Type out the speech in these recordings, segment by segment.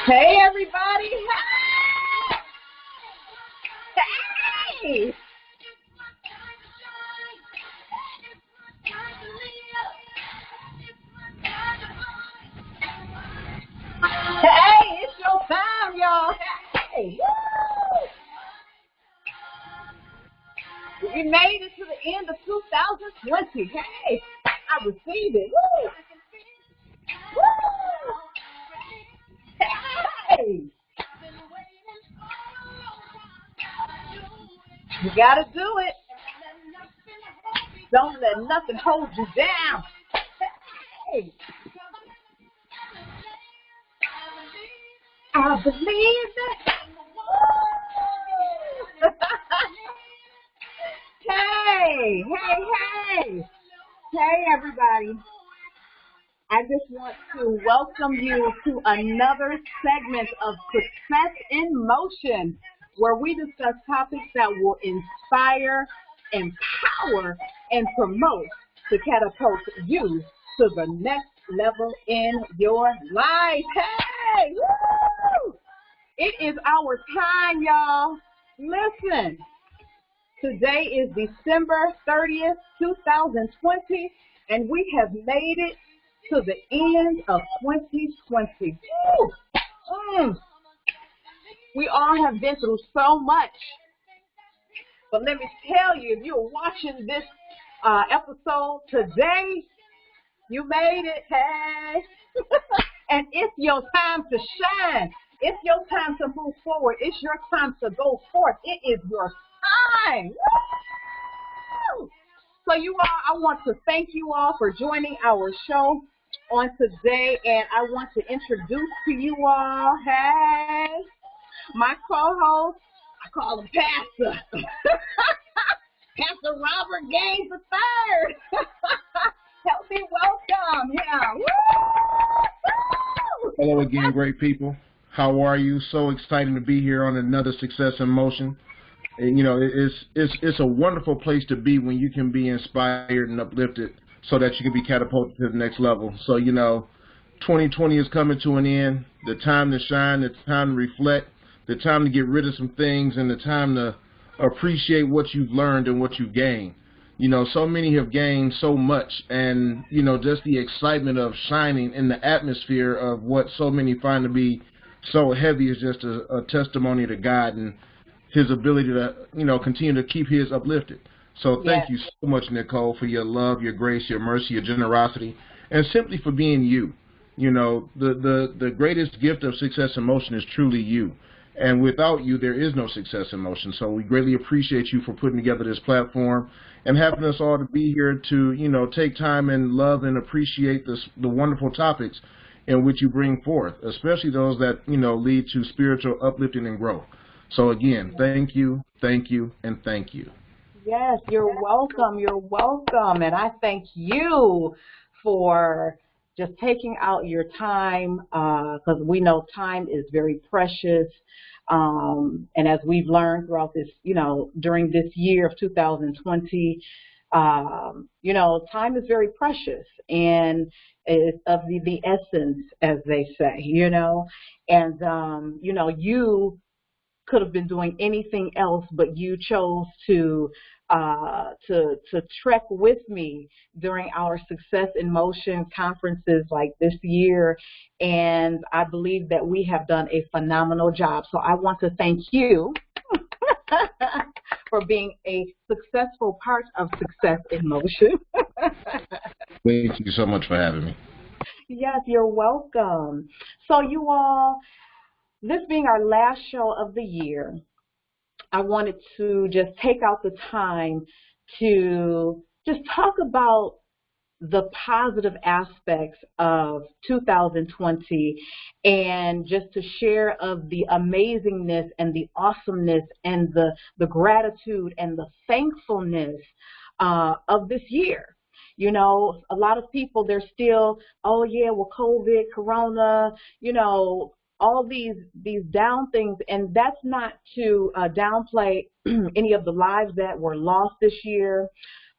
Hey, everybody. Hey. Hey, it's your time, y'all. Hey. Woo. We made it to the end of 2020. Hey, I received it. Woo. Woo. Hey. You got to do it. Don't let nothing hold you down. Hey. I believe it. Hey, hey, hey. Hey, everybody. I just want to welcome you to another segment of Success in Motion, where we discuss topics that will inspire, empower, and promote to catapult you to the next level in your life. Hey, woo! It is our time, y'all. Listen, today is December 30th, 2020, and we have made it to the end of 2020. We all have been through so much. But let me tell you, if you're watching this episode today, you made it, hey. And it's your time to shine. It's your time to move forward. It's your time to go forth. It is your time. Woo! So you all, I want to thank you all for joining our show on today, and I want to introduce to you all, hey, my co-host, I call him Pastor, Pastor Robert Gaines III. Help me welcome him. Woo! Hello again, great people. How are you? So excited to be here on another Success in Motion. And, you know, it's a wonderful place to be when you can be inspired and uplifted so that you can be catapulted to the next level. So, you know, 2020 is coming to an end. The time to shine, the time to reflect, the time to get rid of some things, and the time to appreciate what you've learned and what you've gained. You know, so many have gained so much, and, you know, just the excitement of shining in the atmosphere of what so many find to be so heavy is just a testimony to God and his ability to, you know, continue to keep his uplifted. So thank you so much, Nicole, for your love, your grace, your mercy, your generosity, and simply for being you. You know, the greatest gift of Success in Motion is truly you. And without you, there is no Success in Motion. So we greatly appreciate you for putting together this platform and having us all to be here to, you know, take time and love and appreciate the wonderful topics in which you bring forth, especially those that, you know, lead to spiritual uplifting and growth. So again, thank you, and thank you. Yes, you're welcome. You're welcome. And I thank you for just taking out your time, because we know time is very precious. And as we've learned throughout this, you know, during this year of 2020, you know, time is very precious and it's of the essence, as they say, you know. And, you know, you could have been doing anything else, but you chose to trek with me during our Success in Motion conferences like this year, and I believe that we have done a phenomenal job. So I want to thank you for being a successful part of Success in Motion. Thank you so much for having me. Yes, you're welcome. So you all, this being our last show of the year, I wanted to just take out the time to just talk about the positive aspects of 2020 and just to share of the amazingness and the awesomeness and the gratitude and the thankfulness of this year. You know, a lot of people, they're still, oh yeah, well, COVID, Corona, you know, all these down things, and that's not to downplay any of the lives that were lost this year,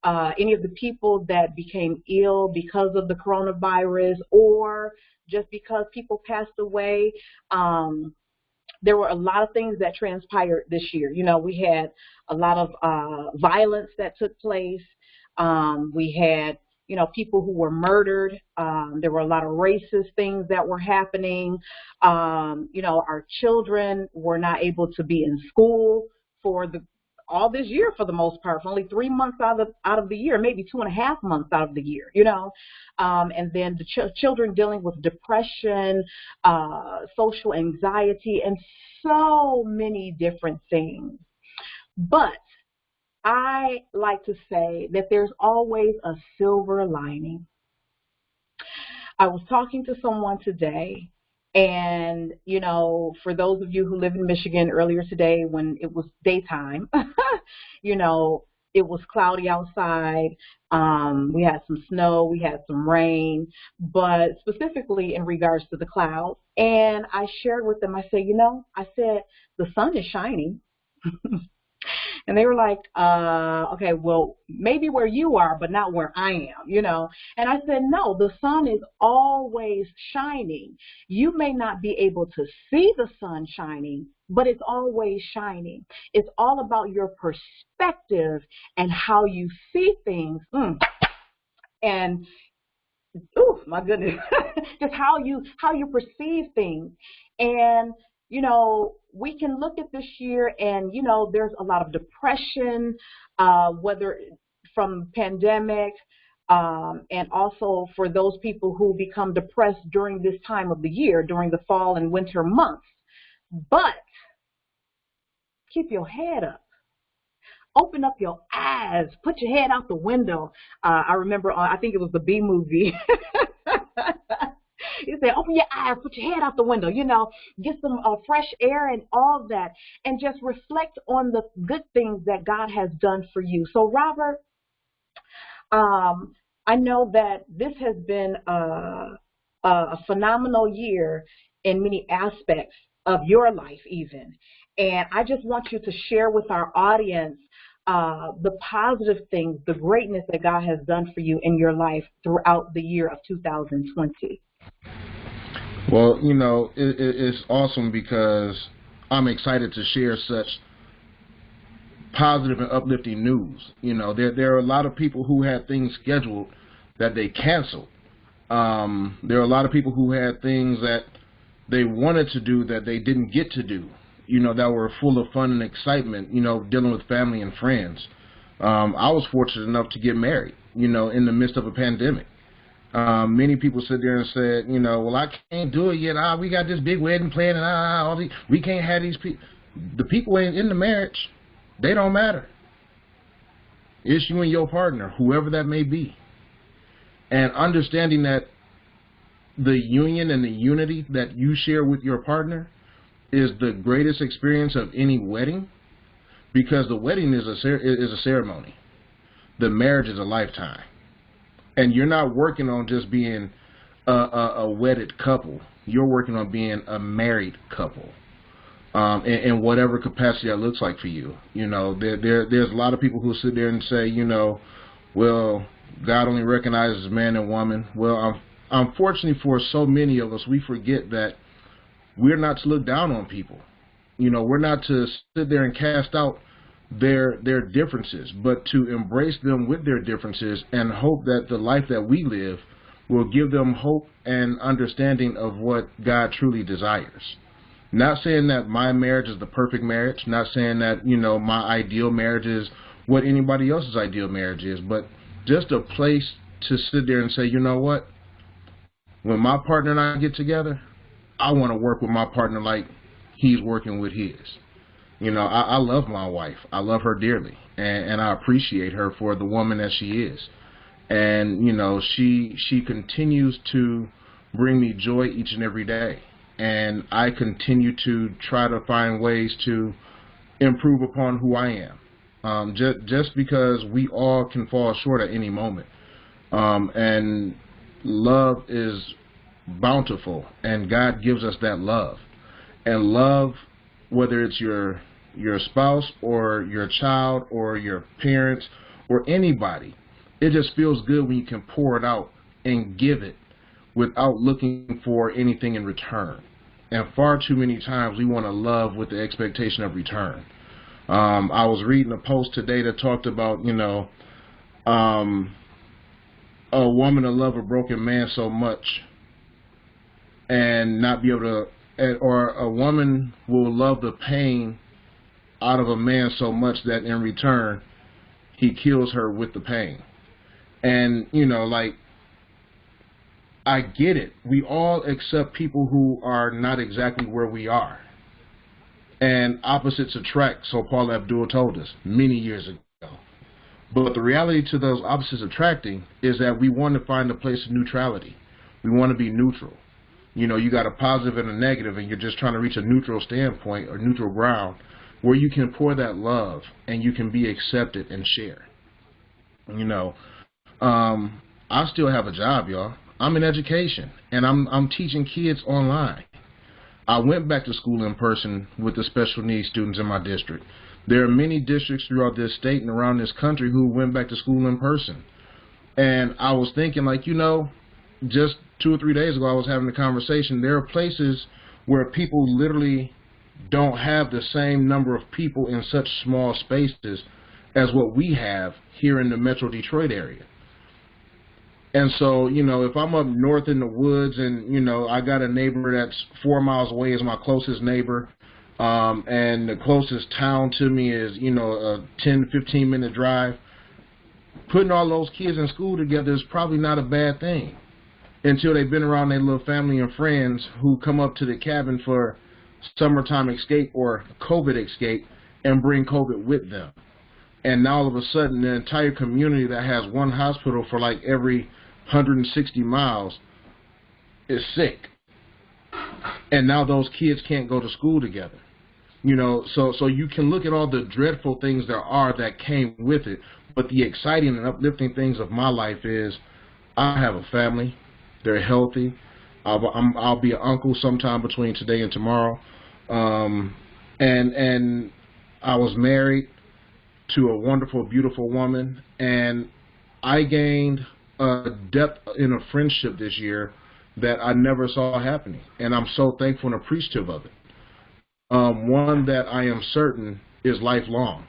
any of the people that became ill because of the coronavirus, or just because people passed away. There were a lot of things that transpired this year. You know, we had a lot of violence that took place. We had, you know, people who were murdered. There were a lot of racist things that were happening. You know, our children were not able to be in school for all this year for the most part, for only 3 months out of the year, maybe 2.5 months out of the year, you know. And then the children dealing with depression, social anxiety, and so many different things. But I like to say that there's always a silver lining. I was talking to someone today, and, you know, for those of you who live in Michigan, earlier today when it was daytime, you know, it was cloudy outside. We had some snow, we had some rain, but specifically in regards to the clouds. And I shared with them, I said, you know, I said, the sun is shining. And they were like, okay, well, maybe where you are, but not where I am, you know. And I said, no, the sun is always shining. You may not be able to see the sun shining, but it's always shining. It's all about your perspective and how you see things. And, oh, my goodness, just how you perceive things. And, you know, we can look at this year and, you know, there's a lot of depression, whether from pandemic, and also for those people who become depressed during this time of the year, during the fall and winter months. But keep your head up. Open up your eyes. Put your head out the window. I remember, I think it was the Bee Movie. He said, open your eyes, put your head out the window, you know, get some fresh air and all that, and just reflect on the good things that God has done for you. So, Robert, I know that this has been a phenomenal year in many aspects of your life even. And I just want you to share with our audience the positive things, the greatness that God has done for you in your life throughout the year of 2020. Well, you know, it's awesome because I'm excited to share such positive and uplifting news. You know, there are a lot of people who had things scheduled that they canceled. There are a lot of people who had things that they wanted to do that they didn't get to do, you know, that were full of fun and excitement, you know, dealing with family and friends. I was fortunate enough to get married, you know, in the midst of a pandemic. Many people sit there and said, you know, well, I can't do it yet. We got this big wedding planned, and we can't have these people. The people in the marriage, they don't matter. It's you and your partner, whoever that may be. And understanding that the union and the unity that you share with your partner is the greatest experience of any wedding, because the wedding is a ceremony. The marriage is a lifetime. And you're not working on just being a wedded couple. You're working on being a married couple, in whatever capacity that looks like for you. You know, there's a lot of people who sit there and say, you know, well, God only recognizes man and woman. Well, unfortunately for so many of us, we forget that we're not to look down on people. You know, we're not to sit there and cast out their differences, but to embrace them with their differences and hope that the life that we live will give them hope and understanding of what God truly desires. Not saying that my marriage is the perfect marriage, not saying that, you know, my ideal marriage is what anybody else's ideal marriage is, but just a place to sit there and say, you know what, when my partner and I get together, I want to work with my partner like he's working with his. You know, I love my wife. I love her dearly, and I appreciate her for the woman that she is. And, you know, she continues to bring me joy each and every day. And I continue to try to find ways to improve upon who I am. Just because we all can fall short at any moment. And love is bountiful, and God gives us that love. And love, whether it's your spouse or your child or your parents or anybody, it just feels good when you can pour it out and give it without looking for anything in return. And far too many times we want to love with the expectation of return. I was reading a post today that talked about, a woman to love a broken man so much and not be able to, or a woman will love the pain out of a man so much that in return he kills her with the pain. And, like, I get it. We all accept people who are not exactly where we are. And opposites attract, so Paula Abdul told us many years ago. But the reality to those opposites attracting is that we want to find a place of neutrality. We want to be neutral. You got a positive and a negative, and you're just trying to reach a neutral standpoint or neutral ground where you can pour that love and you can be accepted and share. I still have a job, y'all. I'm in education, and I'm teaching kids online. I went back to school in person with the special needs students in my district. There are many districts throughout this state and around this country who went back to school in person. And I was thinking, like, just 2 or 3 days ago, I was having a conversation. There are places where people literally don't have the same number of people in such small spaces as what we have here in the Metro Detroit area. And so, if I'm up north in the woods and, I got a neighbor that's 4 miles away is my closest neighbor, and the closest town to me is, a 10, 15-minute drive, putting all those kids in school together is probably not a bad thing until they've been around their little family and friends who come up to the cabin for summertime escape or COVID escape and bring COVID with them. And now all of a sudden the entire community that has one hospital for like every 160 miles is sick. And now those kids can't go to school together. So you can look at all the dreadful things there are that came with it, but the exciting and uplifting things of my life is I have a family. They're healthy. I'll be an uncle sometime between today and tomorrow. And I was married to a wonderful, beautiful woman, and I gained a depth in a friendship this year that I never saw happening, and I'm so thankful and appreciative of it. One that I am certain is lifelong.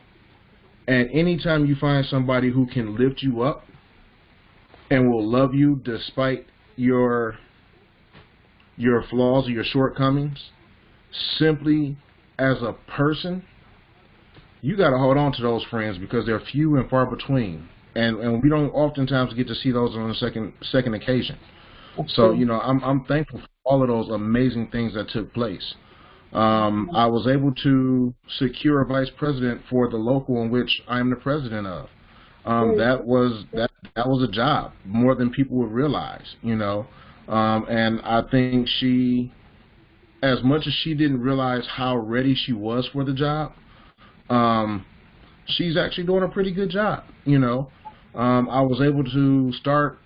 And anytime you find somebody who can lift you up and will love you despite your flaws or your shortcomings, simply as a person, you got to hold on to those friends because they're few and far between, and we don't oftentimes get to see those on a second occasion. So I'm thankful for all of those amazing things that took place. I was able to secure a vice president for the local in which I am the president of. That was a job, more than people would realize, and I think she, as much as she didn't realize how ready she was for the job, she's actually doing a pretty good job. I was able to start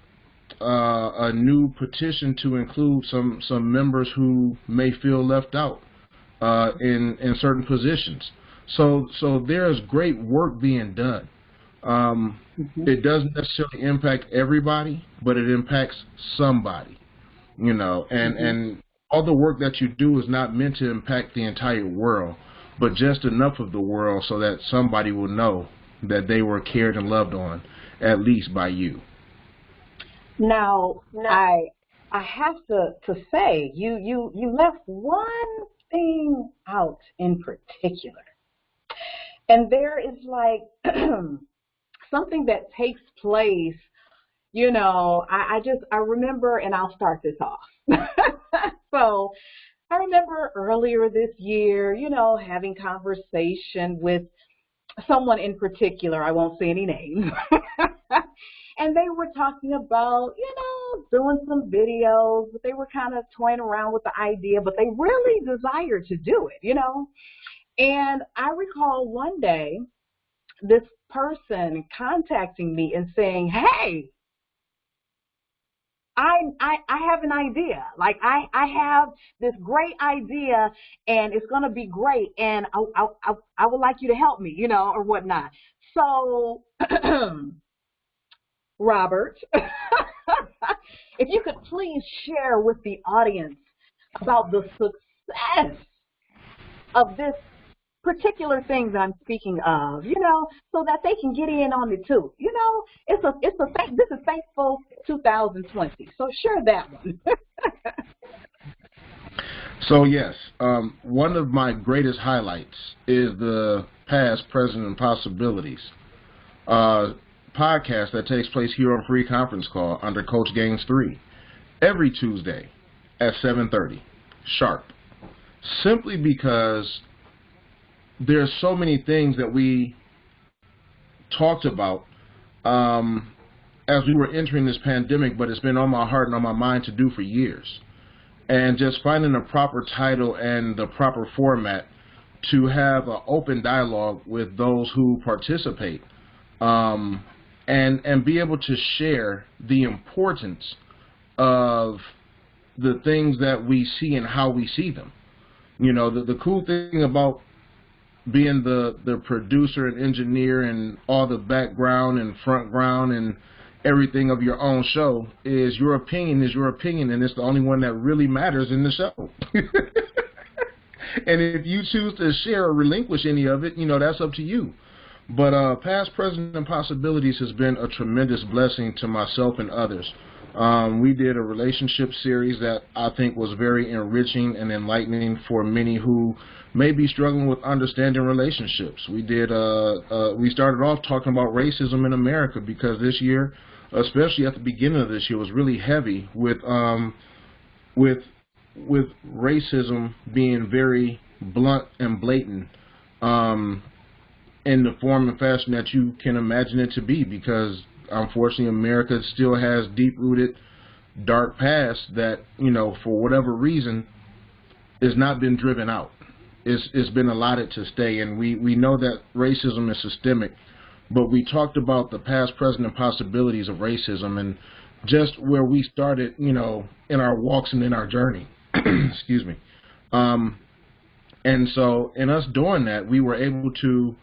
a new petition to include some members who may feel left out in certain positions. So there's great work being done. It doesn't necessarily impact everybody, but it impacts somebody. And all the work that you do is not meant to impact the entire world, but just enough of the world so that somebody will know that they were cared and loved on, at least by you. Now, I have to say, you left one thing out in particular. And there is like something that takes place, I remember, and I'll start this off. So I remember earlier this year, having conversation with someone in particular, I won't say any names, and they were talking about, doing some videos, but they were kind of toying around with the idea, but they really desired to do it, And I recall one day this person contacting me and saying, hey, I have an idea. Like I have this great idea and it's going to be great. And I would like you to help me, or whatnot. So, Robert, if you could please share with the audience about the success of this particular things I'm speaking of, so that they can get in on it too. This is Thankful 2020. So share that one. So yes, one of my greatest highlights is the Past, Present, and Possibilities podcast that takes place here on Free Conference Call under Coach Gaines 3 every Tuesday at 7:30 sharp. Simply because there's so many things that we talked about as we were entering this pandemic, but it's been on my heart and on my mind to do for years. And just finding the proper title and the proper format to have an open dialogue with those who participate, and be able to share the importance of the things that we see and how we see them. The cool thing about being the producer and engineer and all the background and front ground and everything of your own show is your opinion, and it's the only one that really matters in the show. And if you choose to share or relinquish any of it, that's up to you. But Past, Present, and Possibilities has been a tremendous blessing to myself and others. We did a relationship series that I think was very enriching and enlightening for many who may be struggling with understanding relationships. We started off talking about racism in America because this year, especially at the beginning of this year, was really heavy with racism being very blunt and blatant in the form and fashion that you can imagine it to be, because unfortunately America still has deep-rooted dark past that, for whatever reason, has not been driven out. It's been allotted to stay, and we know that racism is systemic, but we talked about the past, present, and possibilities of racism and just where we started, in our walks and in our journey. Excuse me. And so in us doing that, we were able to,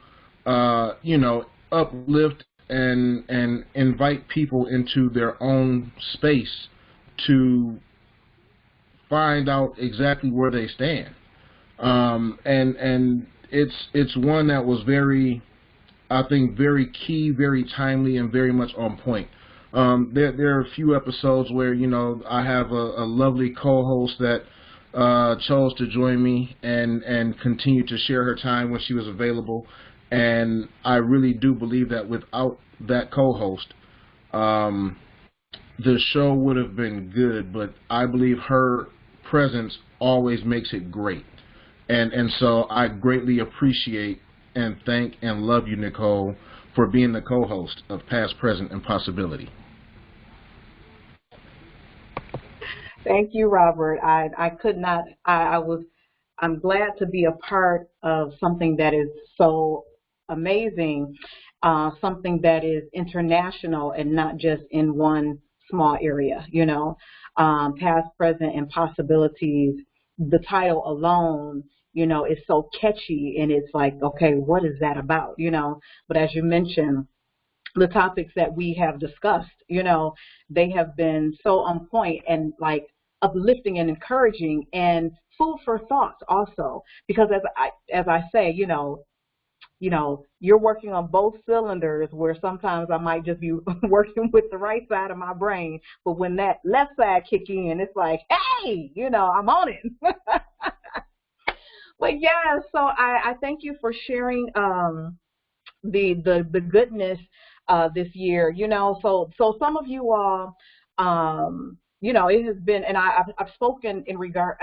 uplift and invite people into their own space to find out exactly where they stand. And it's one that was very, I think, very key, very timely, and very much on point. There are a few episodes where, I have a lovely co-host that chose to join me and continue to share her time when she was available. And I really do believe that without that co-host, the show would have been good, but I believe her presence always makes it great. And so I greatly appreciate and thank and love you, Nicole, for being the co-host of Past, Present, and Possibility. Thank you, Robert. I could not, I'm glad to be a part of something that is so amazing, something that is international and not just in one small area, Past, Present, and Possibilities. The title alone, is so catchy, and it's like, okay, what is that about, But as you mentioned, the topics that we have discussed, they have been so on point and like uplifting and encouraging and food for thought also, because as I say, you're working on both cylinders, where sometimes I might just be working with the right side of my brain, but when that left side kick in, it's like, hey, I'm on it. But yeah, so I thank you for sharing the goodness this year. So some of you all, it has been, and I've spoken in regard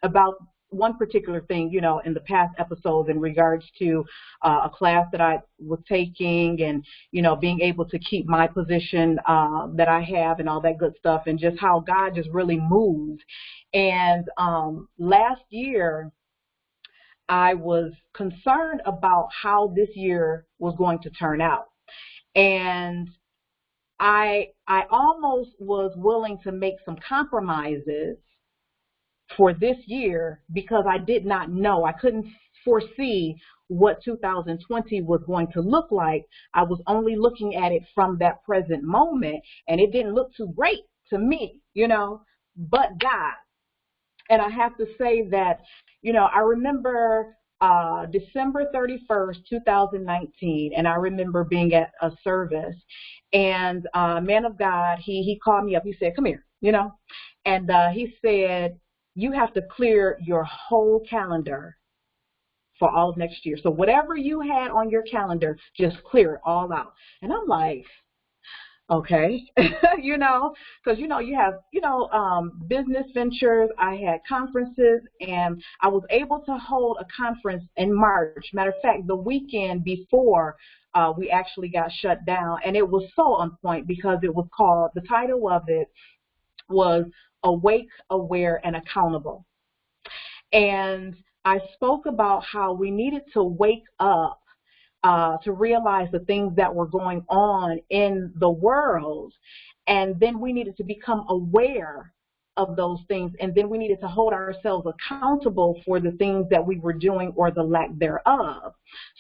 about one particular thing, in the past episodes in regards to a class that I was taking, and, being able to keep my position that I have and all that good stuff, and just how God just really moved. And last year, I was concerned about how this year was going to turn out. And I almost was willing to make some compromises for this year because I did not know. I couldn't foresee what 2020 was going to look like. I was only looking at it from that present moment, and it didn't look too great to me, but God. And I have to say that, I remember December 31st, 2019, and I remember being at a service, and man of God, he called me up. He said, come here, and he said, you have to clear your whole calendar for all of next year. So whatever you had on your calendar, just clear it all out. And I'm like, okay, because, you have, business ventures. I had conferences, and I was able to hold a conference in March. Matter of fact, the weekend before we actually got shut down, and it was so on point because it was called, the title of it was Awake, Aware, and Accountable. And I spoke about how we needed to wake up to realize the things that were going on in the world, and then we needed to become aware of those things, and then we needed to hold ourselves accountable for the things that we were doing or the lack thereof.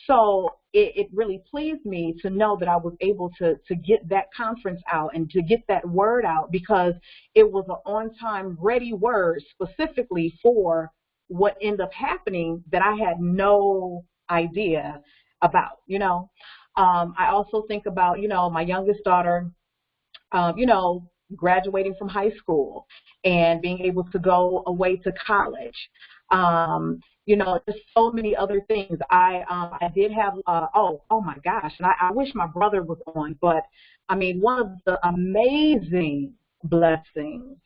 So it really pleased me to know that I was able to get that conference out and to get that word out, because it was an on-time, ready word specifically for what ended up happening that I had no idea about, I also think about, my youngest daughter, graduating from high school and being able to go away to college. There's so many other things. I did have, oh my gosh, and I wish my brother was on, but I mean, one of the amazing blessings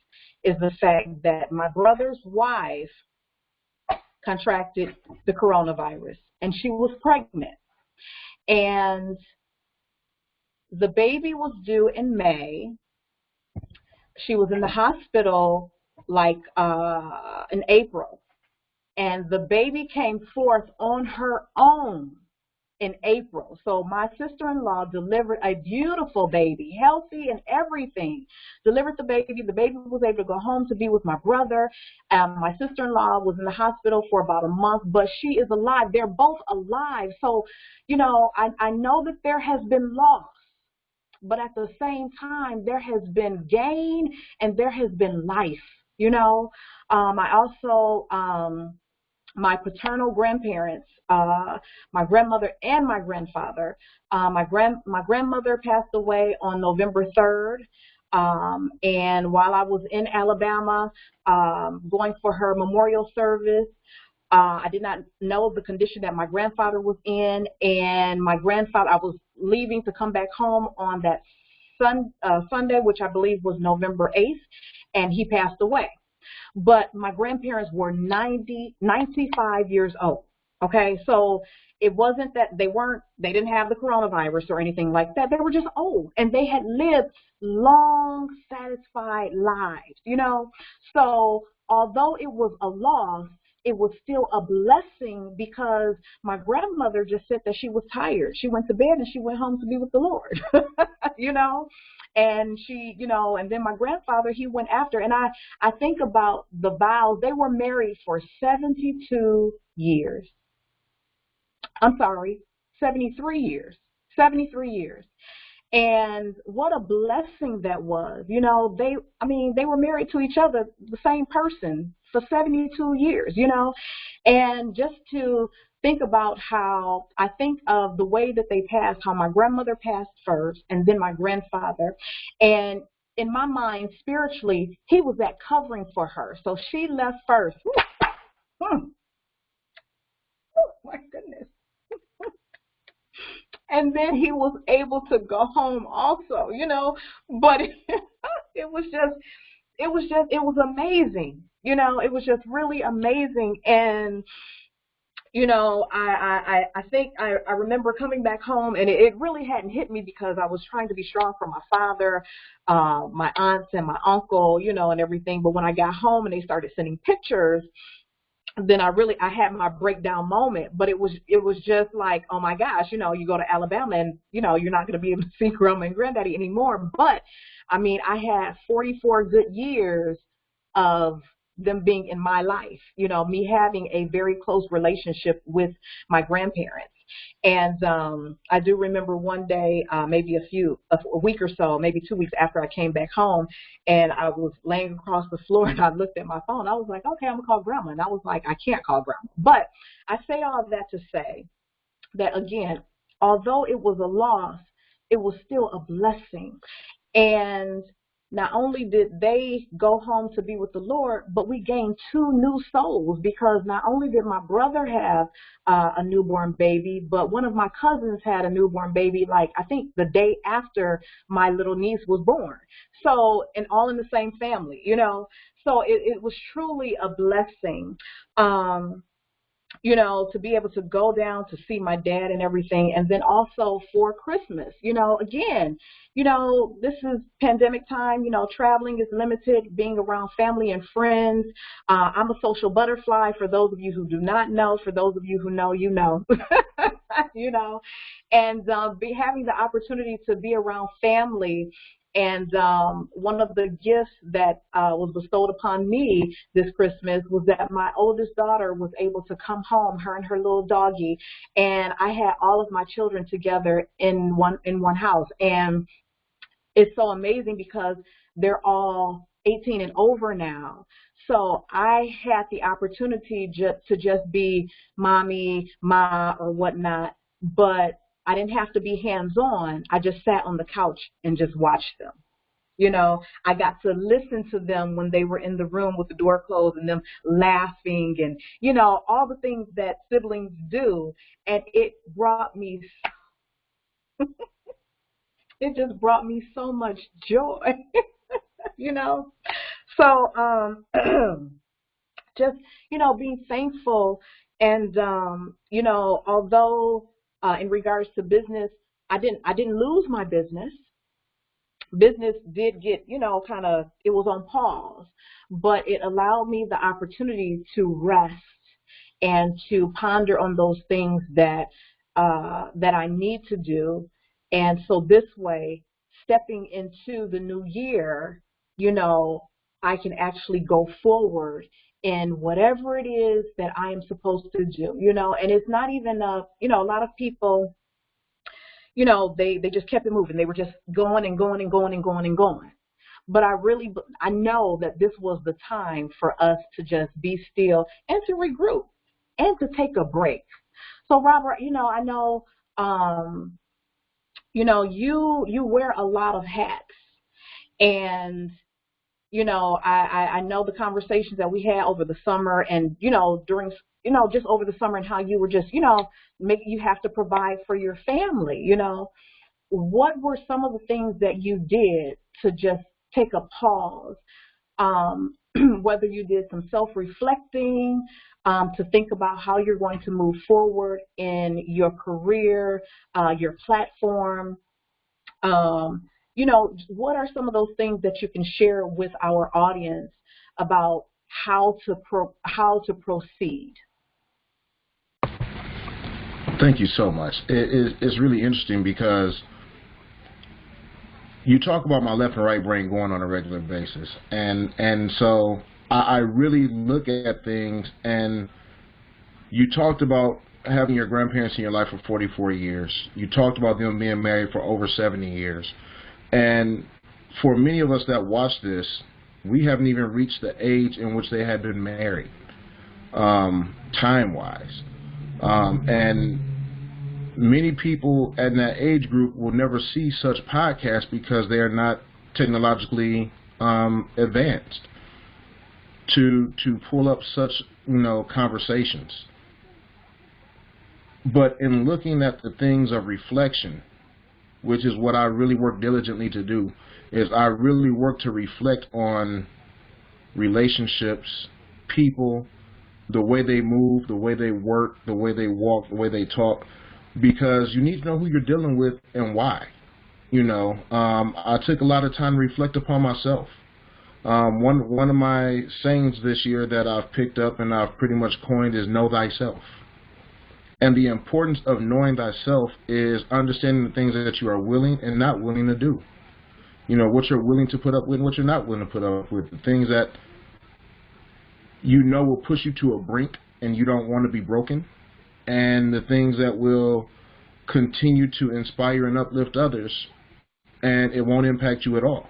is the fact that my brother's wife contracted the coronavirus, and she was pregnant. And the baby was due in May. She was in the hospital in April. And the baby came forth on her own in April. So my sister-in-law delivered a beautiful baby, healthy and everything. Delivered the baby. The baby was able to go home to be with my brother. My sister-in-law was in the hospital for about a month, but she is alive. They're both alive. So, I know that there has been loss, but at the same time, there has been gain and there has been life. I also, my paternal grandparents, my grandmother and my grandfather. My grandmother passed away on November 3rd. And while I was in Alabama, going for her memorial service, I did not know the condition that my grandfather was in. And I was leaving to come back home on that Sunday, which I believe was November 8th, and he passed away. But my grandparents were 95 years old. Okay, so it wasn't that they didn't have the coronavirus or anything like that. They were just old, and they had lived long, satisfied lives, So although it was a loss, it was still a blessing, because my grandmother just said that she was tired. She went to bed and she went home to be with the Lord, and she, and then my grandfather, he went after. And I think about the vows. They were married for 72 years. I'm sorry, 73 years. 73 years. And what a blessing that was. They were married to each other, the same person, for 72 years, and just to think about how I think of the way that they passed, how my grandmother passed first and then my grandfather. And in my mind, spiritually, he was that covering for her. So she left first. Oh, my goodness. And then he was able to go home also, but it was amazing. It was just really amazing. And, I think I remember coming back home, and it really hadn't hit me because I was trying to be strong for my father, my aunts and my uncle, and everything. But when I got home and they started sending pictures, then I had my breakdown moment. But it was just like, oh my gosh, you go to Alabama and, you're not going to be able to see grandma and granddaddy anymore. But I had 44 good years of them being in my life, me having a very close relationship with my grandparents. And I do remember one day, maybe a week or so, maybe 2 weeks after I came back home, and I was laying across the floor and I looked at my phone. I was like, okay, I'm gonna call grandma. And I was like, I can't call grandma. But I say all of that to say that again, although it was a loss, it was still a blessing. And not only did they go home to be with the Lord, but we gained two new souls, because not only did my brother have a newborn baby, but one of my cousins had a newborn baby, like I think the day after my little niece was born. So, and all in the same family, you know. So it was truly a blessing. You know, to be able to go down to see my dad and everything. And then also for Christmas, you know, again, you know, this is pandemic time, you know, traveling is limited, being around family and friends. I'm a social butterfly, for those of you who do not know. For those of you who know, you know. You know, and having the opportunity to be around family. And one of the gifts that was bestowed upon me this Christmas was that my oldest daughter was able to come home, her and her little doggie, and I had all of my children together in one house. And it's so amazing because they're all 18 and over now. So I had the opportunity to just be mommy, ma, or whatnot, but I didn't have to be hands-on. I just sat on the couch and just watched them. You know, I got to listen to them when they were in the room with the door closed and them laughing and, you know, all the things that siblings do. And it brought me, it just brought me so much joy, you know. So just, you know, being thankful. And, you know, although in regards to business, I didn't lose my business. Business did get, you know, kind of, it was on pause, but it allowed me the opportunity to rest and to ponder on those things that I need to do. And so this way, stepping into the new year, you know, I can actually go forward in whatever it is that I am supposed to do, you know. And it's not even you know, a lot of people, you know, they just kept it moving. They were just going and going and going and going and going. But I know that this was the time for us to just be still and to regroup and to take a break. So Robert, you know, I know, you know, you wear a lot of hats, and you know, I know the conversations that we had over the summer, and you know, during, you know, just over the summer, and how you were just, you know, you have to provide for your family. You know, what were some of the things that you did to just take a pause? Whether you did some self-reflecting, to think about how you're going to move forward in your career, your platform. You know, what are some of those things that you can share with our audience about how to proceed? Thank you so much. It's really interesting because you talk about my left and right brain going on a regular basis, and so I really look at things. And you talked about having your grandparents in your life for 44 years. You talked about them being married for over 70 years. And for many of us that watch this, we haven't even reached the age in which they had been married, time-wise. And many people in that age group will never see such podcasts because they are not technologically advanced to pull up such, you know, conversations. But in looking at the things of reflection, which is what I really work diligently to do, is I really work to reflect on relationships, people, the way they move, the way they work, the way they walk, the way they talk, because you need to know who you're dealing with and why. You know, I took a lot of time to reflect upon myself. One of my sayings this year that I've picked up and I've pretty much coined is know thyself. And the importance of knowing thyself is understanding the things that you are willing and not willing to do. You know, what you're willing to put up with and what you're not willing to put up with. The things that you know will push you to a brink and you don't want to be broken. and the things that will continue to inspire and uplift others, and it won't impact you at all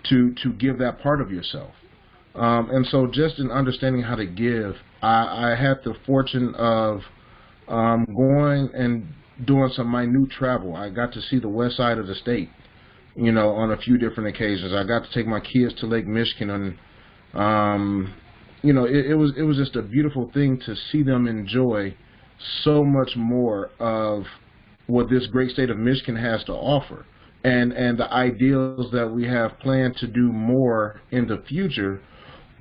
to give that part of yourself. And so just in understanding how to give, I had the fortune of going and doing some minute travel. I got to see the west side of the state, on a few different occasions. I got to take my kids to Lake Michigan, and it was just a beautiful thing to see them enjoy so much more of what this great state of Michigan has to offer, and the ideals that we have planned to do more in the future.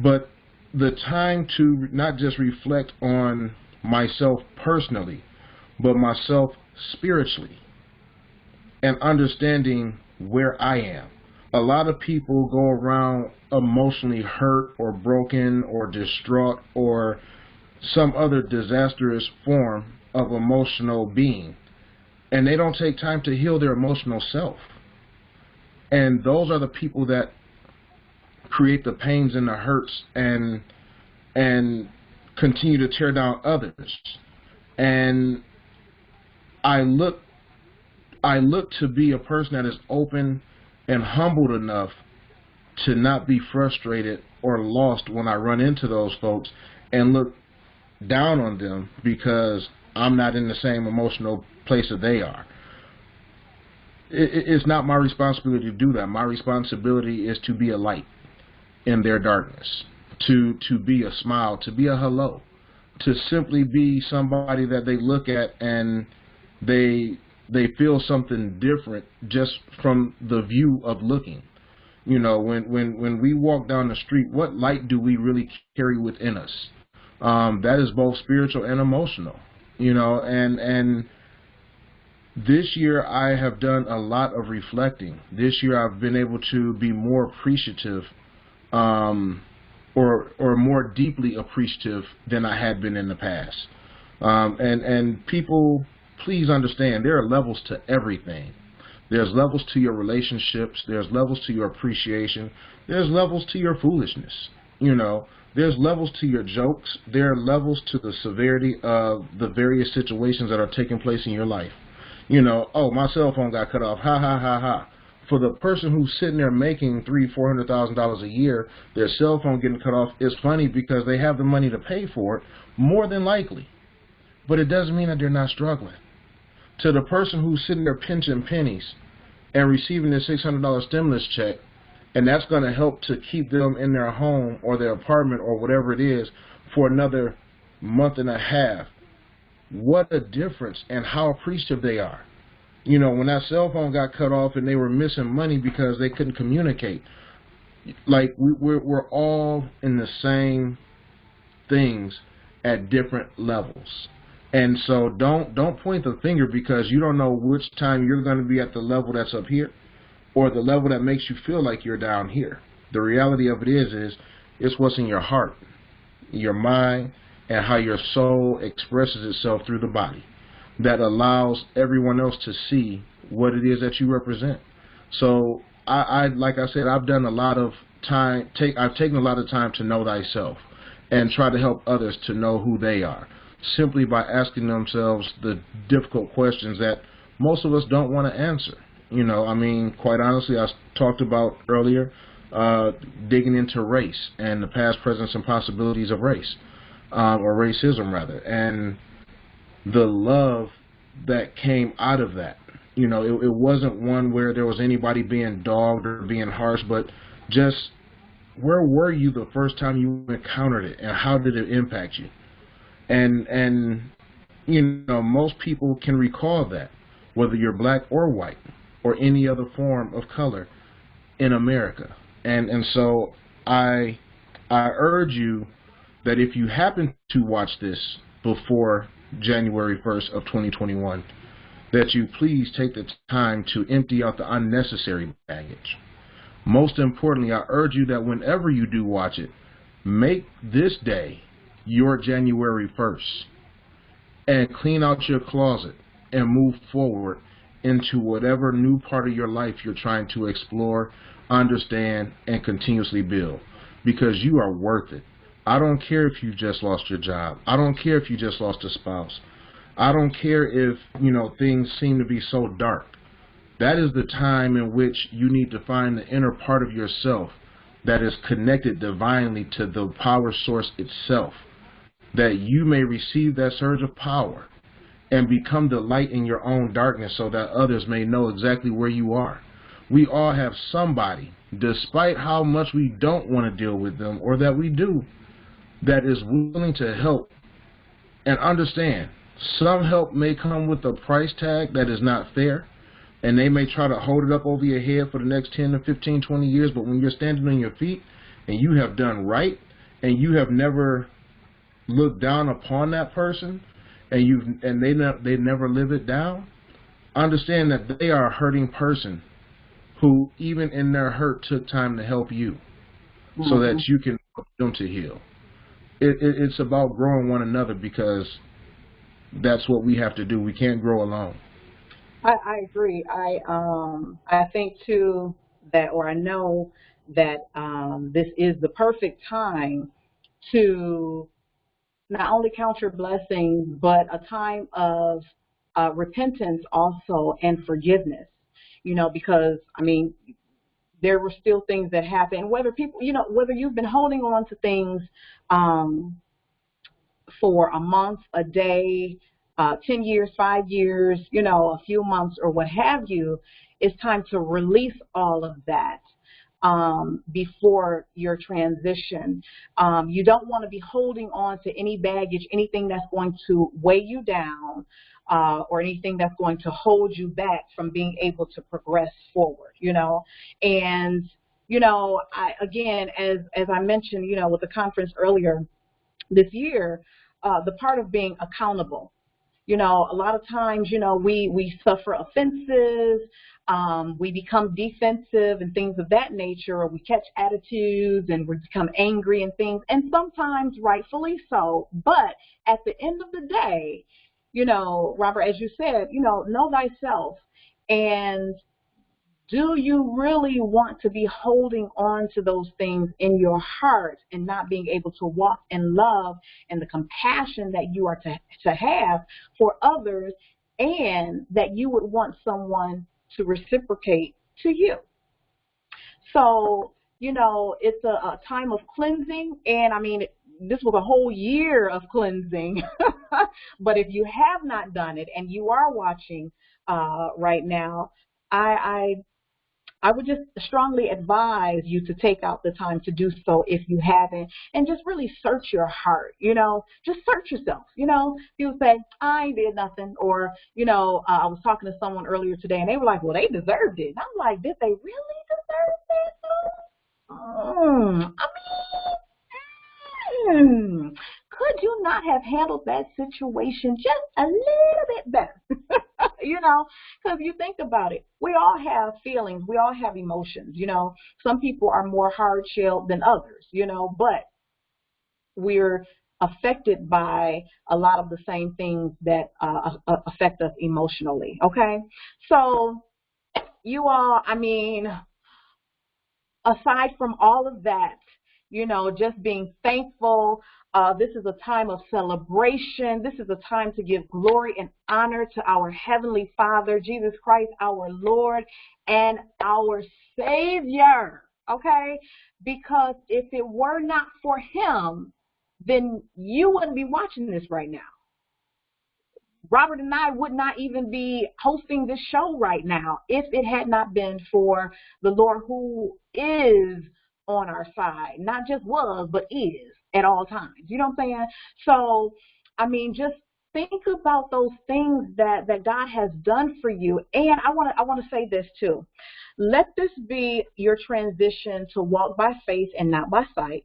But the time to not just reflect on myself personally, but myself spiritually, and understanding where I am. A lot of people go around emotionally hurt or broken or distraught or some other disastrous form of emotional being, and they don't take time to heal their emotional self. And those are the people that create the pains and the hurts and continue to tear down others. And I look to be a person that is open and humbled enough to not be frustrated or lost when I run into those folks and look down on them because I'm not in the same emotional place that they are. It's not my responsibility to do that. My responsibility is to be a light in their darkness, to be a smile, to be a hello, to simply be somebody that they look at and they feel something different just from the view of looking. When we walk down the street, what light do we really carry within us? That is both spiritual and emotional, and this year I have done a lot of reflecting. This year I've been able to be more appreciative, or more deeply appreciative than I had been in the past. And people, please understand, there are levels to everything. There's levels to your relationships. There's levels to your appreciation. There's levels to your foolishness. There's levels to your jokes. There are levels to the severity of the various situations that are taking place in your life. Oh, my cell phone got cut off. Ha, ha, ha, ha. For the person who's sitting there making $300,000-$400,000 a year, their cell phone getting cut off is funny because they have the money to pay for it, more than likely. But it doesn't mean that they're not struggling. To the person who's sitting there pinching pennies and receiving their $600 stimulus check, and that's going to help to keep them in their home or their apartment or whatever it is for another month and a half, what a difference and how appreciative they are. When that cell phone got cut off and they were missing money because they couldn't communicate, like we're all in the same things at different levels. And so don't point the finger because you don't know which time you're going to be at the level that's up here or the level that makes you feel like you're down here. The reality of it is it's what's in your heart, your mind, and how your soul expresses itself through the body that allows everyone else to see what it is that you represent. So I like I said, I've done a lot of time. I've taken a lot of time to know thyself and try to help others to know who they are, simply by asking themselves the difficult questions that most of us don't want to answer. Quite honestly, I talked about earlier digging into race and the past, presence, and possibilities of race, or racism rather, and the love that came out of that. It wasn't one where there was anybody being dogged or being harsh, but just where were you the first time you encountered it, and how did it impact you? And most people can recall that, whether you're black or white or any other form of color in America. And so I urge you that if you happen to watch this before January 1st of 2021, that you please take the time to empty out the unnecessary baggage. Most importantly, I urge you that whenever you do watch it, make this day your January 1st and clean out your closet and move forward into whatever new part of your life you're trying to explore, understand, and continuously build, because you are worth it. I don't care if you just lost your job. I don't care if you just lost a spouse. I don't care if, things seem to be so dark. That is the time in which you need to find the inner part of yourself that is connected divinely to the power source itself, that you may receive that surge of power and become the light in your own darkness so that others may know exactly where you are. We all have somebody, despite how much we don't want to deal with them, or that we do, that is willing to help. And understand, some help may come with a price tag that is not fair, and they may try to hold it up over your head for the next 10 to 15, 20 years, but when you're standing on your feet and you have done right and you have never looked down upon that person and they never live it down, understand that they are a hurting person who, even in their hurt, took time to help you so that you can help them to heal. It's about growing one another, because that's what we have to do. We can't grow alone. I agree. I think too that, or I know that this is the perfect time to not only count your blessings, but a time of repentance also, and forgiveness. Because there were still things that happened. Whether people, whether you've been holding on to things for a month, a day, 10 years, 5 years, a few months, or what have you, it's time to release all of that before your transition. You don't want to be holding on to any baggage, anything that's going to weigh you down, or anything that's going to hold you back from being able to progress forward, And, again, as I mentioned, with the conference earlier this year, the part of being accountable. A lot of times, we suffer offenses, we become defensive and things of that nature, or we catch attitudes and we become angry and things, and sometimes rightfully so. But at the end of the day, Robert, as you said, know thyself. And do you really want to be holding on to those things in your heart and not being able to walk in love and the compassion that you are to have for others, and that you would want someone to reciprocate to you? So, it's a time of cleansing, and this was a whole year of cleansing. But if you have not done it and you are watching right now, I would just strongly advise you to take out the time to do so if you haven't, and just really search your heart, just search yourself. You say, I ain't did nothing, or, I was talking to someone earlier today and they were like, well, they deserved it. And I'm like, did they really deserve that though? Could you not have handled that situation just a little bit better? Because you think about it, we all have feelings, we all have emotions. Some people are more hard-shelled than others, but we're affected by a lot of the same things that affect us emotionally. Okay, so you all, aside from all of that, just being thankful. This is a time of celebration. This is a time to give glory and honor to our Heavenly Father, Jesus Christ, our Lord and our Savior. Okay? Because if it were not for Him, then you wouldn't be watching this right now. Robert and I would not even be hosting this show right now if it had not been for the Lord, who is on our side. Not just was, but is at all times. You know what I'm saying? So, just think about those things that God has done for you. And I want to say this too. Let this be your transition to walk by faith and not by sight.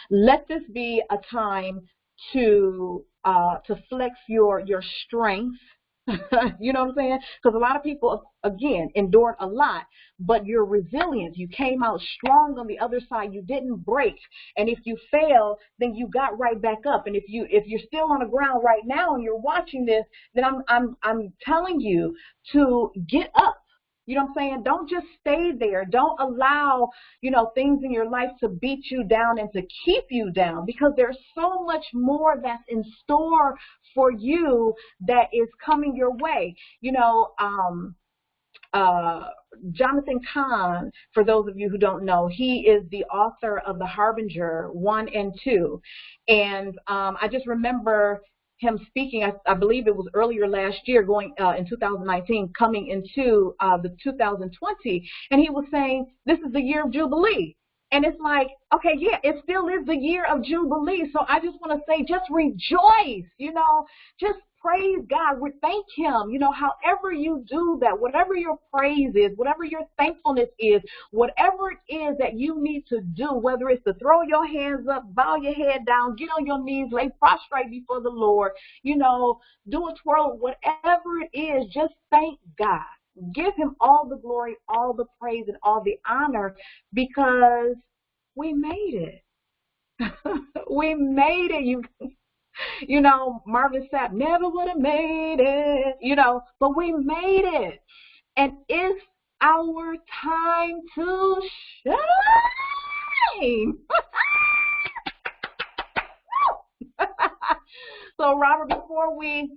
Let this be a time to flex your strength. You know what I'm saying? Because a lot of people, again, endured a lot, but you're resilient. You came out strong on the other side. You didn't break. And if you fail, then you got right back up. And if you're still on the ground right now and you're watching this, then I'm telling you to get up. You know what I'm saying? Don't just stay there. Don't allow, things in your life to beat you down and to keep you down, because there's so much more that's in store for you that is coming your way. Jonathan Cahn, for those of you who don't know, he is the author of The Harbinger 1 and 2. And I just remember him speaking, I believe it was earlier last year, going in 2019, coming into the 2020, and he was saying, this is the year of Jubilee. And it's like, okay, yeah, it still is the year of Jubilee. So I just want to say, just rejoice, just praise God, thank him, however you do that, whatever your praise is, whatever your thankfulness is, whatever it is that you need to do, whether it's to throw your hands up, bow your head down, get on your knees, lay prostrate before the Lord, do a twirl, whatever it is, just thank God. Give him all the glory, all the praise, and all the honor, because we made it. We made it. Marvin Sapp never would have made it, but we made it. And it's our time to shine. So, Robert, before we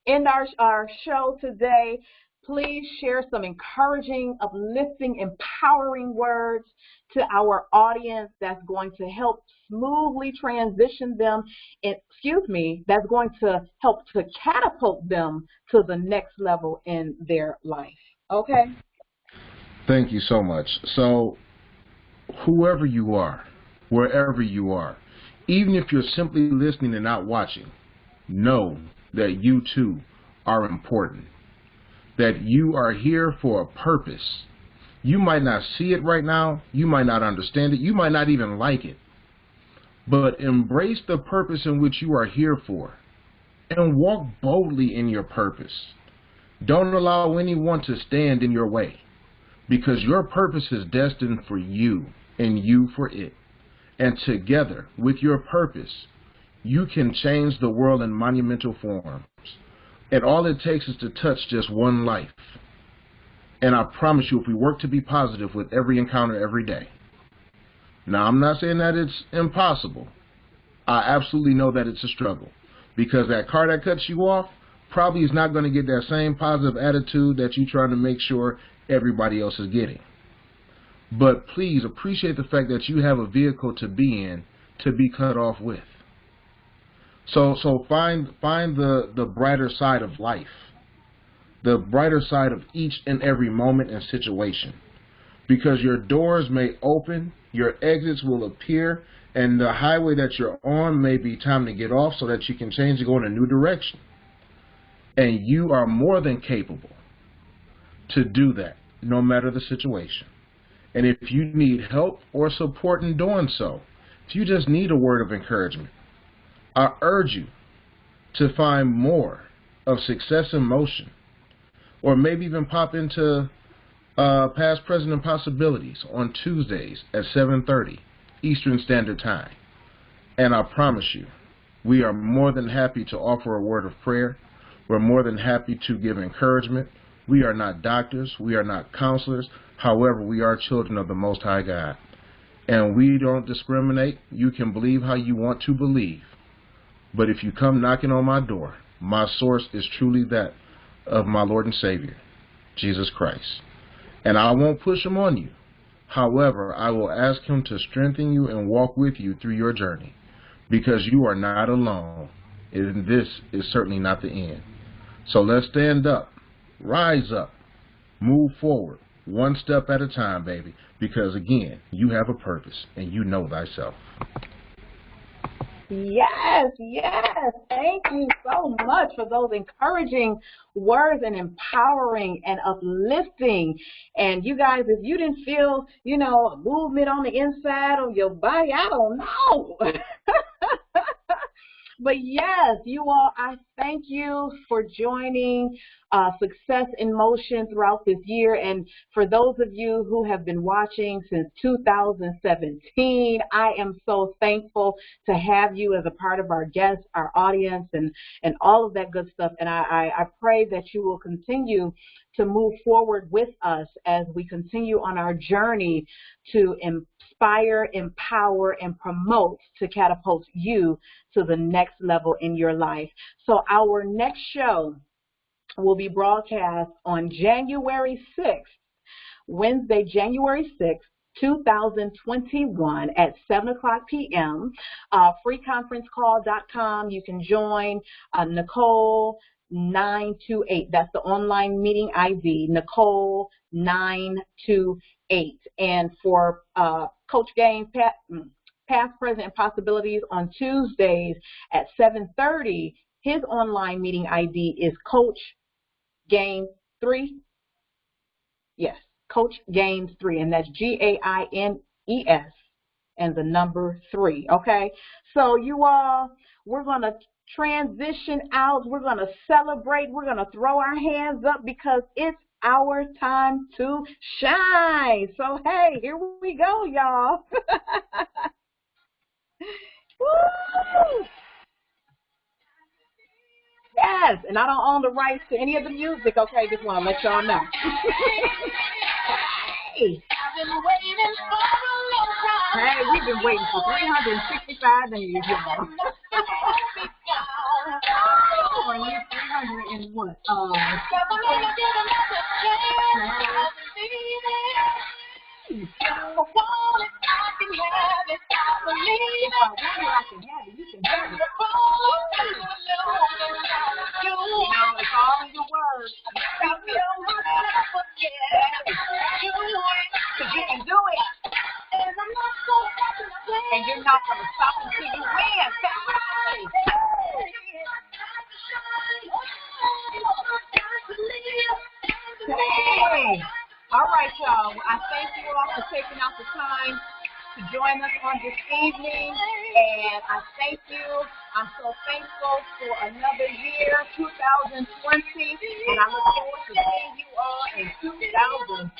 end our show today, please share some encouraging, uplifting, empowering words to our audience that's going to help smoothly transition them, that's going to help to catapult them to the next level in their life. Okay? Thank you so much. So, whoever you are, wherever you are, even if you're simply listening and not watching, know that you too are important. That you are here for a purpose. You might not see it right now. You might not understand it. You might not even like it. But embrace the purpose in which you are here for, and walk boldly in your purpose. Don't allow anyone to stand in your way, because your purpose is destined for you and you for it. And together with your purpose, you can change the world in monumental forms. And all it takes is to touch just one life. And I promise you, if we work to be positive with every encounter every day. Now, I'm not saying that it's impossible. I absolutely know that it's a struggle. Because that car that cuts you off probably is not going to get that same positive attitude that you're trying to make sure everybody else is getting. But please appreciate the fact that you have a vehicle to be in, to be cut off with. So find the brighter side of life, the brighter side of each and every moment and situation, because your doors may open, your exits will appear, and the highway that you're on may be time to get off so that you can change and go in a new direction. And you are more than capable to do that, no matter the situation. And if you need help or support in doing so, if you just need a word of encouragement, I urge you to find more of Success in Motion, or maybe even pop into Past, Present, and Possibilities on Tuesdays at 7:30 Eastern Standard Time. And I promise you, we are more than happy to offer a word of prayer. We're more than happy to give encouragement. We are not doctors. We are not counselors. However, we are children of the Most High God. And we don't discriminate. You can believe how you want to believe. But if you come knocking on my door, my source is truly that of my Lord and Savior, Jesus Christ. And I won't push him on you. However, I will ask him to strengthen you and walk with you through your journey, because you are not alone, and this is certainly not the end. So let's stand up, rise up, move forward, one step at a time, baby, because again, you have a purpose and you know thyself. Yes, yes. Thank you so much for those encouraging words and empowering and uplifting. And you guys, if you didn't feel, movement on the inside of your body, I don't know. But yes, you all, I thank you for joining Success in Motion throughout this year. And for those of you who have been watching since 2017, I am so thankful to have you as a part of our guests, our audience, and all of that good stuff. And I pray that you will continue to move forward with us as we continue on our journey to inspire, empower, and promote to catapult you to the next level in your life. So our next show will be broadcast on January 6th, Wednesday, January 6th, 2021 at 7 o'clock p.m. Freeconferencecall.com. You can join Nicole 928. That's the online meeting ID, Nicole 928. And for Coach Gaines, Past, Present, and Possibilities on Tuesdays at 7:30, his online meeting ID is Coach Gaines 3. Yes, Coach Gaines 3, and that's GAINES and the number 3. Okay, so you all, we're going to transition out. We're going to celebrate. We're going to throw our hands up because it's our time to shine. So, hey, here we go, y'all. Woo! Yes, and I don't own the rights to any of the music. Okay, just want to let y'all know. Hey. Hey, we've been waiting for 365 days, y'all. Or at least 300 and what? If I want it, I can have it. I believe it. If I want it, I can have it. You can have it. Now it's all in your words. Because you can do it. And you're not going to stop until you win. Hey. All right, y'all. I thank you all for taking out the time to join us on this evening. And I thank you. I'm so thankful for another year, 2020. And I look forward to seeing you all in 2021.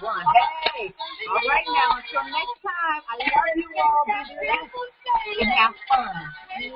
Hey. All right, now. Until next time, I love you all. Be blessed and have fun. Hey.